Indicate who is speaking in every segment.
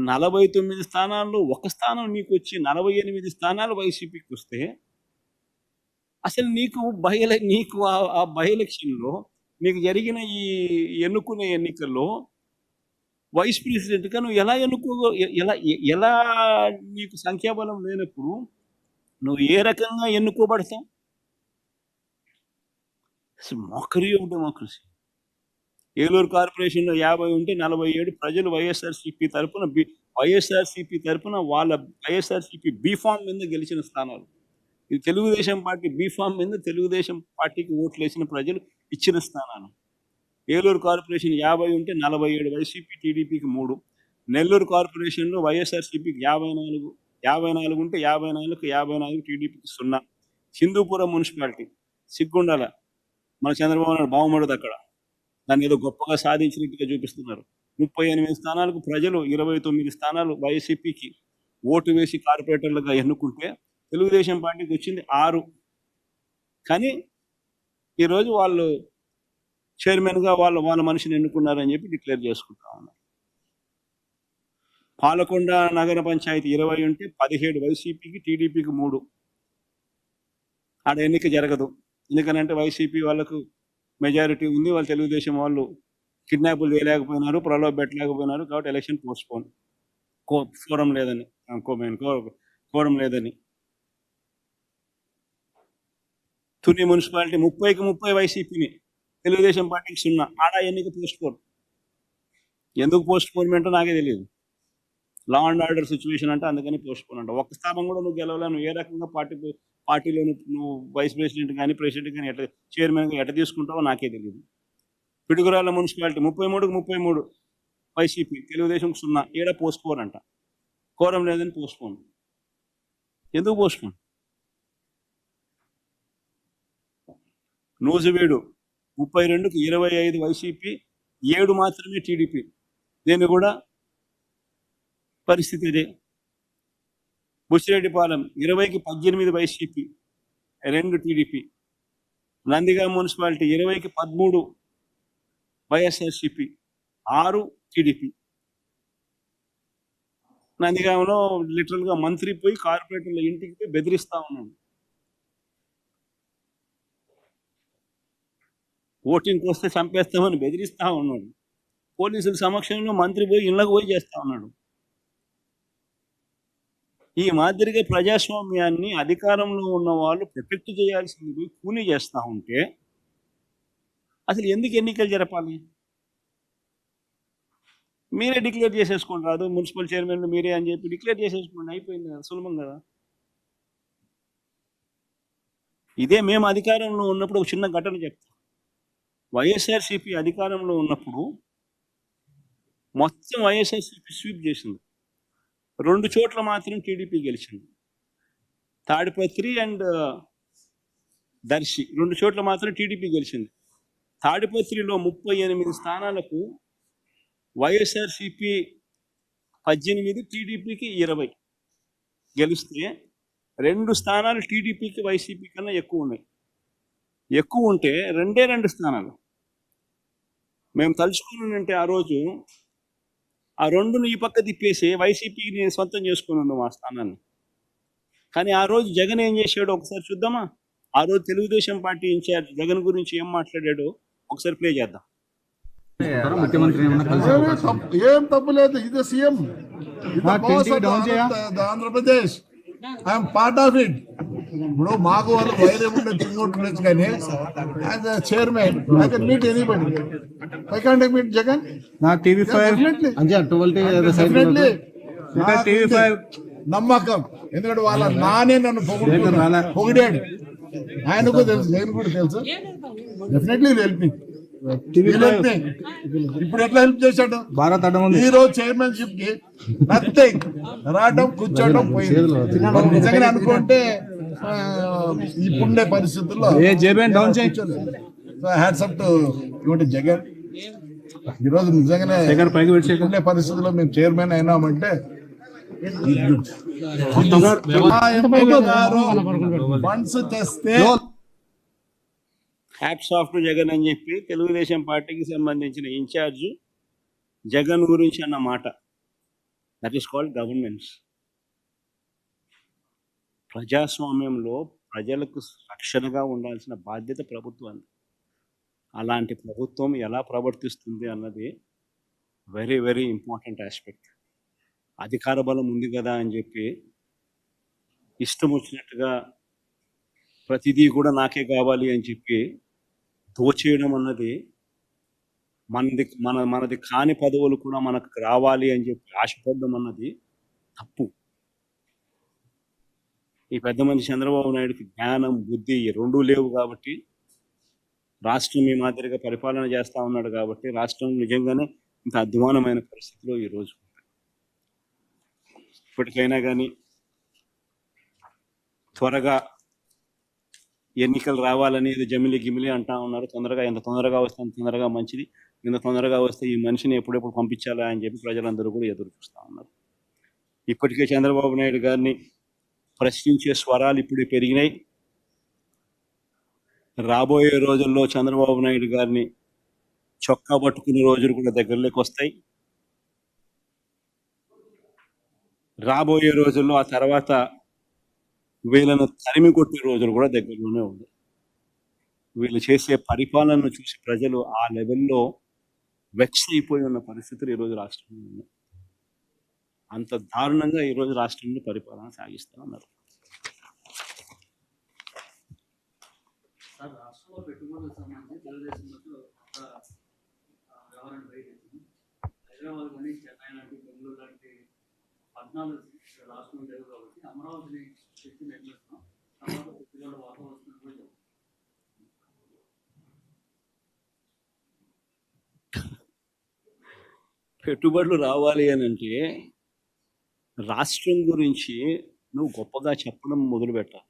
Speaker 1: 49 స్థానాల్లో ఒక స్థానం నీకొచ్చి 48 స్థానాలు వైసీపీకి వస్తే అసలు నీకు ఆ బై ఎలక్షన్‌లో నీకు జరిగిన ఈ ఎన్నుకునే ఎన్నికల్లో వైస్ ప్రెసిడెంట్‌గా నువ్వు ఎలా ఎలా ఎలా నీకు సంఖ్యాబలం లేనప్పుడు నువ్వు ఏ రకంగా ఎన్నుకోబడతావు? Mockery of democracy. ఏలూరు కార్పొరేషన్‌లో 50 ఉంటే 47 ప్రజలు వైఎస్ఆర్‌సీపీ తరపున వాళ్ళ వైఎస్ఆర్‌సీపీ బీఫామ్ మీద గెలిచిన స్థానాలు. ఇది తెలుగుదేశం పార్టీ బీఫామ్ మీద తెలుగుదేశం పార్టీకి ఓట్లేసిన ప్రజలు ఇచ్చిన స్థానాలు. ఏలూరు కార్పొరేషన్ 50 ఉంటే 47 వైసీపీ, టీడీపీకి 3. నెల్లూరు కార్పొరేషన్‌లో వైఎస్ఆర్‌సీపీకి 54 ఉంటే 54 టీడీపీకి 0. హిందూపురం మున్సిపాలిటీ సిగ్గుండాల, మన చంద్రబాబు నాయుడు బాగుమడదు అక్కడ. దాన్ని ఏదో గొప్పగా సాధించినట్టుగా చూపిస్తున్నారు. 38 స్థానాలకు ప్రజలు 29 స్థానాలు వైసీపీకి ఓటు వేసి కార్పొరేటర్లుగా ఎన్నుకుంటే తెలుగుదేశం పార్టీకి వచ్చింది 6. కానీ ఈరోజు వాళ్ళు చైర్మన్గా వాళ్ళ మనిషిని ఎన్నుకున్నారని చెప్పి డిక్లేర్ చేసుకుంటా ఉన్నారు. పాలకొండ నగర పంచాయతీ 20 ఉంటే 17 వైసీపీకి, టీడీపీకి 3. ఆడ ఎన్నిక జరగదు. ఎందుకనంటే వైసీపీ వాళ్ళకు మెజారిటీ ఉంది. వాళ్ళు తెలుగుదేశం వాళ్ళు కిడ్నాపులు చేయలేకపోయినారు, ప్రలోభ పెట్టలేకపోయినారు. కాబట్టి ఎలక్షన్ పోస్ట్పోన్, కోరం లేదని. తుని మున్సిపాలిటీ 30కి 30 వైసీపీని, తెలుగుదేశం పార్టీకి 0. ఆడ ఎన్నిక పోస్ట్పోన్. ఎందుకు పోస్ట్పోన్మెంటో నాకే తెలియదు. లా అండ్ ఆర్డర్ సిచ్యువేషన్ అంటే అందుకని పోస్ట్పోన్ అంట. ఒక్క స్థానం కూడా నువ్వు గెలవలే. నువ్వు ఏ రకంగా పార్టీలో నువ్వు వైస్ ప్రెసిడెంట్ కానీ ప్రెసిడెంట్ కానీ చైర్మన్గా ఎట్లా తీసుకుంటావో నాకే తెలియదు. పిడుగురాళ్ళ మున్సిపాలిటీ 33కి 33 వైసీపీ, తెలుగుదేశం 0. ఏడ పోస్ట్పోన్ అంట. కోరం లేదని పోస్ట్పోన్. ఎందుకు పోస్ట్పోన్? నూజివీడు 32కి 25 వైసీపీ, 7 మాత్రమే టీడీపీ. దీన్ని కూడా పరిస్థితి ఇదే. బుచ్చిరెడ్డిపాలెం 20కి 18 వైసీపీ, 2 టీడీపీ. నందిగామ మున్సిపాలిటీ 20కి 13 వైఎస్ఆర్సీపీ, 6 టీడీపీ. నందిగామలో లిటరల్గా మంత్రి పోయి కార్పొరేటర్ల ఇంటికి పోయి బెదిరిస్తా ఉన్నాడు. ఓటింగ్కి వస్తే చంపేస్తామని బెదిరిస్తా ఉన్నాడు. పోలీసుల సమక్షంలో మంత్రి పోయి ఇళ్ళకు పోయి చేస్తా ఉన్నాడు. ఈ మాదిరిగా ప్రజాస్వామ్యాన్ని అధికారంలో ఉన్న వాళ్ళు ప్రొటెక్ట్ చేయాల్సింది పోయి కూలీ చేస్తూ ఉంటే అసలు ఎందుకు ఎన్నికలు జరపాలి? మీరే డిక్లేర్ చేసేసుకోండి, రాదు మున్సిపల్ చైర్మన్లు మీరే అని చెప్పి డిక్లేర్ చేసేసుకోండి, అయిపోయింది కదా, సులభం కదా. ఇదే మేము అధికారంలో ఉన్నప్పుడు ఒక చిన్న ఘటన చెప్తాం. వైఎస్ఆర్సీపీ అధికారంలో ఉన్నప్పుడు మొత్తం వైఎస్ఆర్సీపీ స్వీప్ చేసింది. 2 చోట్ల మాత్రం టీడీపీ గెలిచింది. తాడిపత్రి అండ్ దర్శి 2 చోట్ల మాత్రం టీడీపీ గెలిచింది. తాడిపత్రిలో 38 స్థానాలకు వైఎస్ఆర్సీపీ 18, టీడీపీకి 20 గెలిస్తే 2 స్థానాలు టీడీపీకి వైసీపీ కన్నా ఎక్కువ ఉన్నాయి. ఎక్కువ ఉంటే 2 స్థానాలు మేము తలుచుకున్నానంటే ఆ రోజు ఆ 2ను ఈ పక్క తిప్పేసి వైసీపీని సొంతం చేసుకుని ఉన్నాం ఆ స్థానాన్ని. కానీ ఆ రోజు జగన్ ఏం చేశాడో ఒకసారి చూద్దామా? ఆ రోజు తెలుగుదేశం పార్టీ ఇన్ఛార్జ్ జగన్ గురించి ఏం మాట్లాడాడో ఒకసారి ప్లే చేద్దాం.
Speaker 2: ముఖ్యమంత్రి ఏం తప్పు లేదు. ఇది CM Andhra Pradesh, I'm part of it. ఇప్పుడు మాకు వాళ్ళు వైరం ఉండే తిరుగుతుండొచ్చు, కానీ as a chairman I can meet anybody. I can't meet Jagan.
Speaker 3: నా టీవీ5
Speaker 2: నమ్మకం, ఎందుకంటే వాళ్ళ నానే నన్ను పొగిడాడు. ఆయనకు తెలుసు, నేను కూడా తెలుసు. Definitely help me. ఇప్పుడు ఎట్లా హెల్ప్ చేశాడు?
Speaker 3: భారత్
Speaker 2: ఈ రోజు చైర్మన్షిప్ కి నథింగ్, రావడం కూర్చోవడం పోయింది. నిజంగా అనుకుంటే ఇప్పుడుండే పరిస్థితుల్లో హ్యాట్స్ అప్ టు జగన్. ఈరోజు నిజంగానే ఇప్పుడుండే పరిస్థితుల్లో మేము చైర్మన్ అయినామంటే ఫండ్స్ తెస్తే
Speaker 1: హ్యాట్స్ ఆఫ్ టు జగన్ అని చెప్పి తెలుగుదేశం పార్టీకి సంబంధించిన ఇన్ఛార్జ్ జగన్ గురించి అన్న మాట దట్ ఈస్ కాల్డ్ గవర్నెన్స్. ప్రజాస్వామ్యంలో ప్రజలకు రక్షణగా ఉండాల్సిన బాధ్యత ప్రభుత్వానికి. అలాంటి ప్రభుత్వం ఎలా ప్రవర్తిస్తుంది అన్నది వెరీ వెరీ ఇంపార్టెంట్ ఆస్పెక్ట్. అధికార బలం ఉంది కదా అని చెప్పి ఇష్టం వచ్చినట్టుగా ప్రతిదీ కూడా నాకే కావాలి అని చెప్పి దోచేయడం అన్నది, మనది కాని పదవులు కూడా మనకు రావాలి అని చెప్పి ఆశపడడం అన్నది తప్పు. ఈ పెద్ద మనిషి చంద్రబాబు నాయుడుకి జ్ఞానం, బుద్ధి ఈ రెండూ లేవు కాబట్టి రాష్ట్రం ఈ మాదిరిగా పరిపాలన చేస్తూ ఉన్నాడు కాబట్టి రాష్ట్రం నిజంగానే ఇంత అధ్వానమైన పరిస్థితిలో ఈరోజు. ఇప్పటికైనా కానీ త్వరగా ఎన్నికలు రావాలనేది జమిలి గిమిలి అంటా ఉన్నారు. తొందరగా ఎంత తొందరగా వస్తే అంత తొందరగా మంచిది. ఇంత తొందరగా వస్తే ఈ మనిషిని ఎప్పుడెప్పుడు పంపించాలా అని చెప్పి ప్రజలందరూ కూడా ఎదురు చూస్తూ ఉన్నారు. ఇప్పటికే చంద్రబాబు నాయుడు గారిని ప్రశ్నించే స్వరాలు ఇప్పుడు పెరిగినాయి. రాబోయే రోజుల్లో చంద్రబాబు నాయుడు గారిని చొక్కా పట్టుకునే రోజులు కూడా దగ్గరలోకి వస్తాయి. రాబోయే రోజుల్లో ఆ తర్వాత వీళ్ళను తరిమి కొట్టే రోజులు కూడా దగ్గరలోనే ఉంది. వీళ్ళు చేసే పరిపాలనను చూసి ప్రజలు ఆ లెవెల్లో వెక్స్ అయిపోయి ఉన్న పరిస్థితులు ఈరోజు రాష్ట్రంలో ఉన్నాయి. అంత దారుణంగా ఈరోజు రాష్ట్రంలో పరిపాలన సాగిస్తూ ఉన్నారు.
Speaker 3: రాష్ట్రంలో పెట్టుబడులకు సంబంధించి తెలుగుదేశంలో వ్యవహారం బయటెత్తింది. హైదరాబాద్ కానీ చెన్నై లాంటి బెంగళూరు లాంటి 14 రాష్ట్రం లేదు కాబట్టి అమరావతిని శక్తి నిర్మిస్తున్నాం. తర్వాత పెట్టుబడుల వాతావరణం కూడా చెప్తాం.
Speaker 1: పెట్టుబడులు రావాలి అని అంటే రాష్ట్రం గురించి నువ్వు గొప్పగా చెప్పడం మొదలుపెట్టాలి.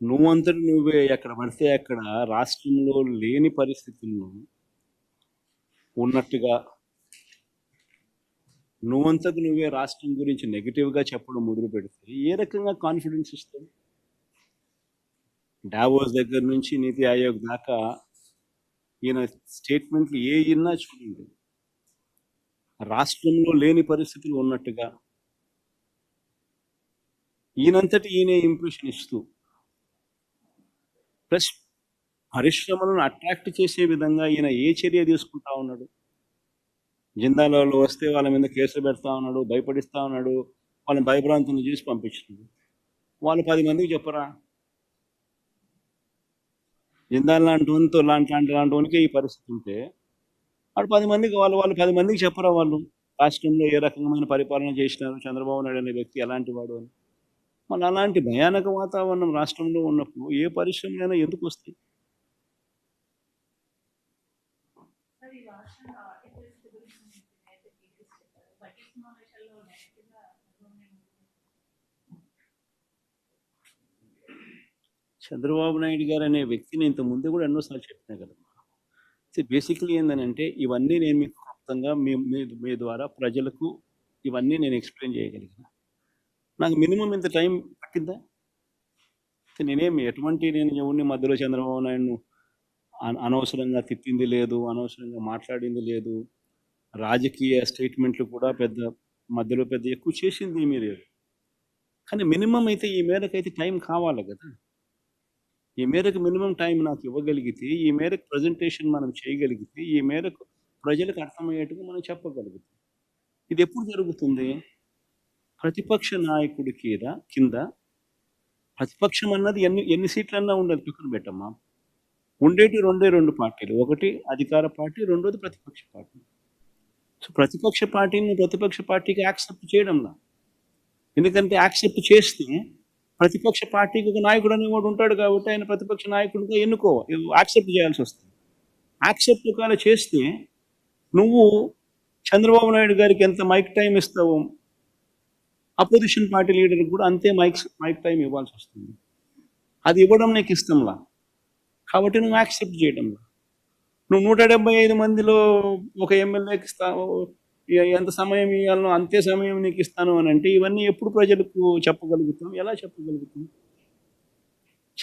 Speaker 1: నువ్వంతటి నువ్వే ఎక్కడ పడితే అక్కడ రాష్ట్రంలో లేని పరిస్థితులను ఉన్నట్టుగా నువ్వంతకు నువ్వే రాష్ట్రం గురించి నెగిటివ్గా చెప్పడం మొదలు పెడితే ఏ రకంగా కాన్ఫిడెన్స్ ఇస్తావు? డావోస్ దగ్గర నుంచి నీతి ఆయోగ్ దాకా ఈయన స్టేట్మెంట్లు ఏ ఇన్నా చూడండి, రాష్ట్రంలో లేని పరిస్థితులు ఉన్నట్టుగా ఈయనంతటి ఈయనే ఇంప్రెషన్ ఇస్తూ, ప్లస్ పరిశ్రమలను అట్రాక్ట్ చేసే విధంగా ఈయన ఏ చర్య తీసుకుంటా ఉన్నాడు? జిందాలో వస్తే వాళ్ళ మీద కేసులు పెడతా ఉన్నాడు, భయపడిస్తా ఉన్నాడు, వాళ్ళని భయభ్రాంతులు చేసి పంపించినాడు. వాళ్ళు 10 మందికి చెప్పరా? జిందాల్ లాంటి వానికి ఈ పరిస్థితి ఉంటే వాడు 10 మందికి వాళ్ళు 10 మందికి చెప్పరా వాళ్ళు రాష్ట్రంలో ఏ రకమైన పరిపాలన చేసినారు, చంద్రబాబు నాయుడు అనే వ్యక్తి ఎలాంటి వాడు అని? మళ్ళీ అలాంటి భయానక వాతావరణం రాష్ట్రంలో ఉన్నప్పుడు ఏ పరిశ్రమలైనా ఎందుకు వస్తాయి? చంద్రబాబు నాయుడు గారు అనే వ్యక్తిని ఇంత ముందు కూడా ఎన్నోసార్లు చెప్పినా కదా. బేసికలీ ఏంటంటే ఇవన్నీ నేను మీకు క్లుప్తంగా మీ ద్వారా ప్రజలకు ఇవన్నీ నేను ఎక్స్ప్లెయిన్ చేయగలిగిన. నాకు మినిమం ఇంత టైం పట్టిందా? నేను ఎవరిని మధ్యలో చంద్రబాబు నాయుడును అనవసరంగా తిప్పింది లేదు, అనవసరంగా మాట్లాడింది లేదు, రాజకీయ స్టేట్మెంట్లు కూడా మధ్యలో ఎక్కువ చేసింది మీరు. కానీ మినిమం అయితే ఈ మేరకు అయితే టైం కావాలి కదా. ఈ మేరకు మినిమం టైం నాకు ఇవ్వగలిగితే, ఈ మేరకు ప్రజెంటేషన్ మనం చేయగలిగితే, ఈ మేరకు ప్రజలకు అర్థమయ్యేట్టుగా మనం చెప్పగలుగుతాం. ఇది ఎప్పుడు జరుగుతుంది? ప్రతిపక్ష నాయకుడి కింద ప్రతిపక్షం అన్నది ఎన్ని సీట్లన్నా ఉండదు, పక్కన పెట్టమ్మా. ఉండేటి 2 పార్టీలు, ఒకటి అధికార పార్టీ, రెండోది ప్రతిపక్ష పార్టీ. సో ప్రతిపక్ష పార్టీని ప్రతిపక్ష పార్టీకి యాక్సెప్ట్ చేయడంలా. ఎందుకంటే యాక్సెప్ట్ చేస్తే ప్రతిపక్ష పార్టీకి ఒక నాయకుడు అనేవాడు ఉంటాడు కాబట్టి ఆయన ప్రతిపక్ష నాయకుడిగా యాక్సెప్ట్ చేయాల్సి వస్తుంది. యాక్సెప్ట్ ఒకవేళ చేస్తే నువ్వు చంద్రబాబు నాయుడు గారికి ఎంత మైక్ టైం ఇస్తావో అపోజిషన్ పార్టీ లీడర్కి కూడా అంతే మైక్ టైం ఇవ్వాల్సి వస్తుంది. అది ఇవ్వడం నీకు ఇష్టంలా కాబట్టి నువ్వు యాక్సెప్ట్ చేయడంలా. నువ్వు 175 మందిలో ఒక ఎమ్మెల్యేకి ఎంత సమయం ఇవ్వాలనో అంతే సమయం నీకు ఇస్తాను అని అంటే ఇవన్నీ ఎప్పుడు ప్రజలకు చెప్పగలుగుతాం? ఎలా చెప్పగలుగుతాం?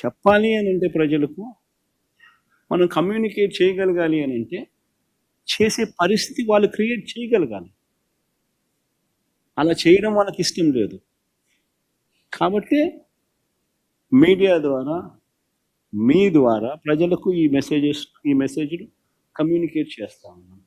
Speaker 1: చెప్పాలి అని అంటే ప్రజలకు మనం కమ్యూనికేట్ చేయగలగాలి అని అంటే చేసే పరిస్థితి వాళ్ళు క్రియేట్ చేయగలగాలి. అలా చేయడం వాళ్ళకి ఇష్టం లేదు. కాబట్టి మీడియా ద్వారా, మీ ద్వారా ప్రజలకు ఈ మెసేజ్లు కమ్యూనికేట్ చేస్తా ఉన్నాం.